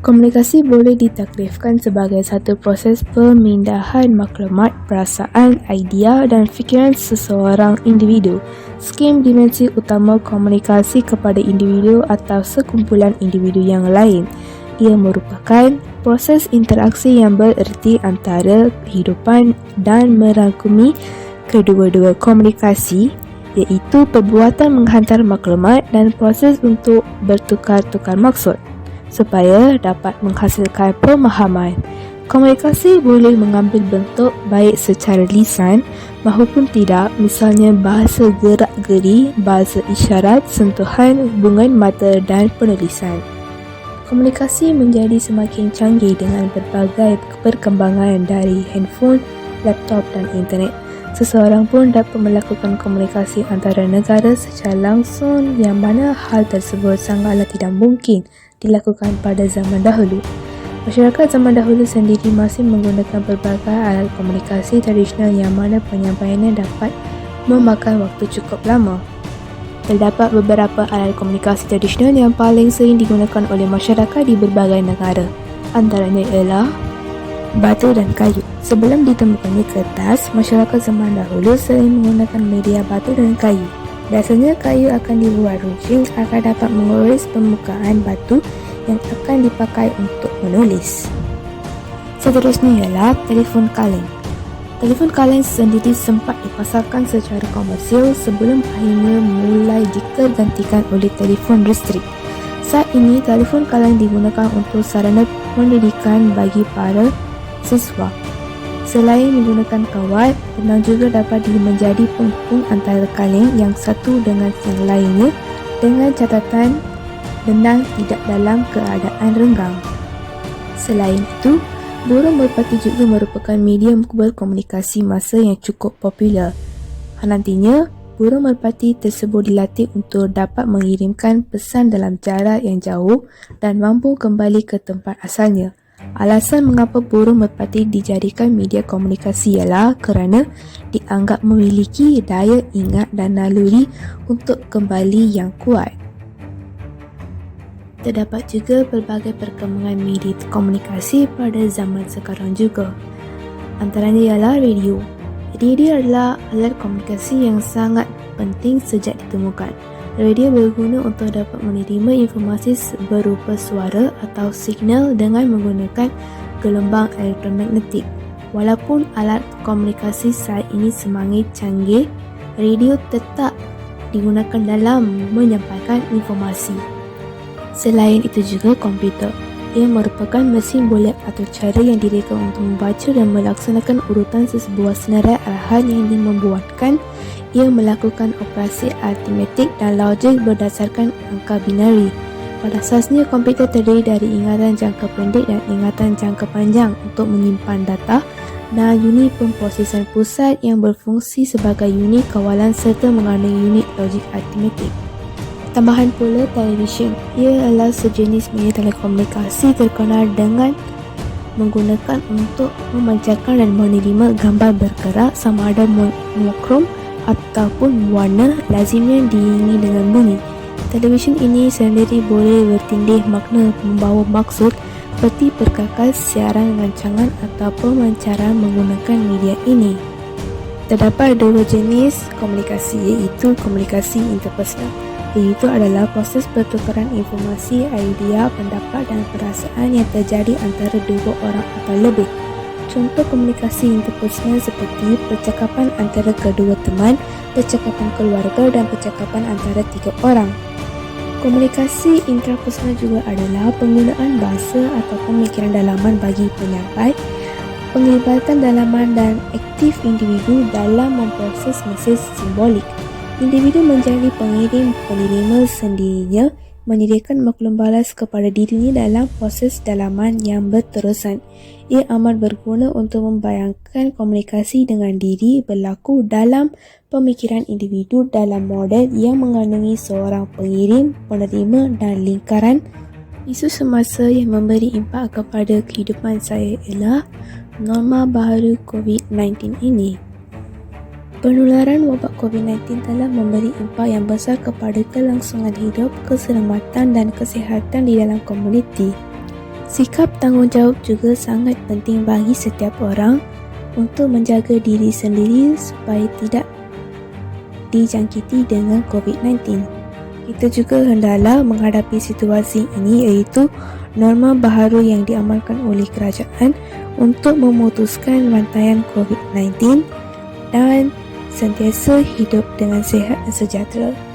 Komunikasi boleh ditakrifkan sebagai satu proses pemindahan maklumat, perasaan, idea dan fikiran seseorang individu. Skim dimensi utama komunikasi kepada individu atau sekumpulan individu yang lain. Ia merupakan proses interaksi yang bererti antara kehidupan dan merangkumi kedua-dua komunikasi, iaitu perbuatan menghantar maklumat dan proses untuk bertukar-tukar maksud supaya dapat menghasilkan pemahaman. Komunikasi boleh mengambil bentuk baik secara lisan maupun tidak, misalnya bahasa gerak-geri, bahasa isyarat, sentuhan, hubungan mata dan penulisan. Komunikasi menjadi semakin canggih dengan berbagai perkembangan dari handphone, laptop dan internet. Seseorang pun dapat melakukan komunikasi antara negara secara langsung, yang mana hal tersebut sangatlah tidak mungkin dilakukan pada zaman dahulu. Masyarakat zaman dahulu sendiri masih menggunakan berbagai alat komunikasi tradisional yang mana penyampaiannya dapat memakan waktu cukup lama. Terdapat beberapa alat komunikasi tradisional yang paling sering digunakan oleh masyarakat di berbagai negara. Antaranya ialah batu dan kayu. Sebelum ditemukannya kertas, masyarakat zaman dahulu sering menggunakan media batu dan kayu. Biasanya kayu akan dibuat runcing agar dapat menguris permukaan batu yang akan dipakai untuk menulis. Seterusnya ialah telefon kaleng. Telefon kaleng sendiri sempat dipasarkan secara komersial sebelum akhirnya mulai digantikan oleh telefon listrik. Saat ini, telefon kaleng digunakan untuk sarana pendidikan bagi para siswa. Selain menggunakan kawat, benang juga dapat menjadi penghubung antara kaleng yang satu dengan yang lainnya dengan catatan benang tidak dalam keadaan renggang. Selain itu, burung merpati juga merupakan medium berkomunikasi masa yang cukup popular. Nantinya, burung merpati tersebut dilatih untuk dapat mengirimkan pesan dalam jarak yang jauh dan mampu kembali ke tempat asalnya. Alasan mengapa burung merpati dijadikan media komunikasi ialah kerana dianggap memiliki daya ingat dan naluri untuk kembali yang kuat. Terdapat juga pelbagai perkembangan media komunikasi pada zaman sekarang juga. Antaranya ialah radio. Radio adalah alat komunikasi yang sangat penting sejak ditemukan. Radio berguna untuk dapat menerima informasi berupa suara atau signal dengan menggunakan gelombang elektromagnetik. Walaupun alat komunikasi saat ini semakin canggih, radio tetap digunakan dalam menyampaikan informasi. Selain itu juga komputer. Ia merupakan mesin bulat atau cara yang direka untuk membaca dan melaksanakan urutan sesebuah senarai arahan yang membuatkan ia melakukan operasi aritmetik dan logik berdasarkan angka binari. Pada asasnya, komputer terdiri dari ingatan jangka pendek dan ingatan jangka panjang untuk menyimpan data dan unit pemprosesan pusat yang berfungsi sebagai unit kawalan serta mengandung unit logik aritmetik. Tambahan pula televisyen. Ia adalah sejenis media telekomunikasi terkenal dengan menggunakan untuk memancarkan dan menerima gambar bergerak sama ada monokrom ataupun warna, lazimnya diiringi dengan bunyi. Televisyen ini sendiri boleh bertindih makna membawa maksud seperti perkakas, siaran rancangan atau pemancaran menggunakan media ini. Terdapat dua jenis komunikasi, iaitu komunikasi interpersonal, iaitu adalah proses pertukaran informasi, idea, pendapat dan perasaan yang terjadi antara dua orang atau lebih. Contoh komunikasi interpersonal seperti percakapan antara kedua teman, percakapan keluarga dan percakapan antara tiga orang. Komunikasi intrapersonal juga adalah penggunaan bahasa atau pemikiran dalaman bagi penyampai, penglibatan dalaman dan aktif individu dalam memproses mesej simbolik. Individu menjadi pengirim penerima sendirinya, menyediakan maklum balas kepada dirinya dalam proses dalaman yang berterusan. Ia amat berguna untuk membayangkan komunikasi dengan diri berlaku dalam pemikiran individu dalam model yang mengandungi seorang pengirim, penerima dan lingkaran. Isu semasa yang memberi impak kepada kehidupan saya ialah norma baharu COVID-19 ini. Penularan wabak COVID-19 telah memberi impak yang besar kepada kelangsungan hidup, keselamatan dan kesihatan di dalam komuniti. Sikap tanggungjawab juga sangat penting bagi setiap orang untuk menjaga diri sendiri supaya tidak dijangkiti dengan COVID-19. Kita juga hendaklah menghadapi situasi ini, iaitu norma baharu yang diamalkan oleh kerajaan untuk memutuskan rantaian COVID-19 dan sentiasa hidup dengan sihat dan sejahtera.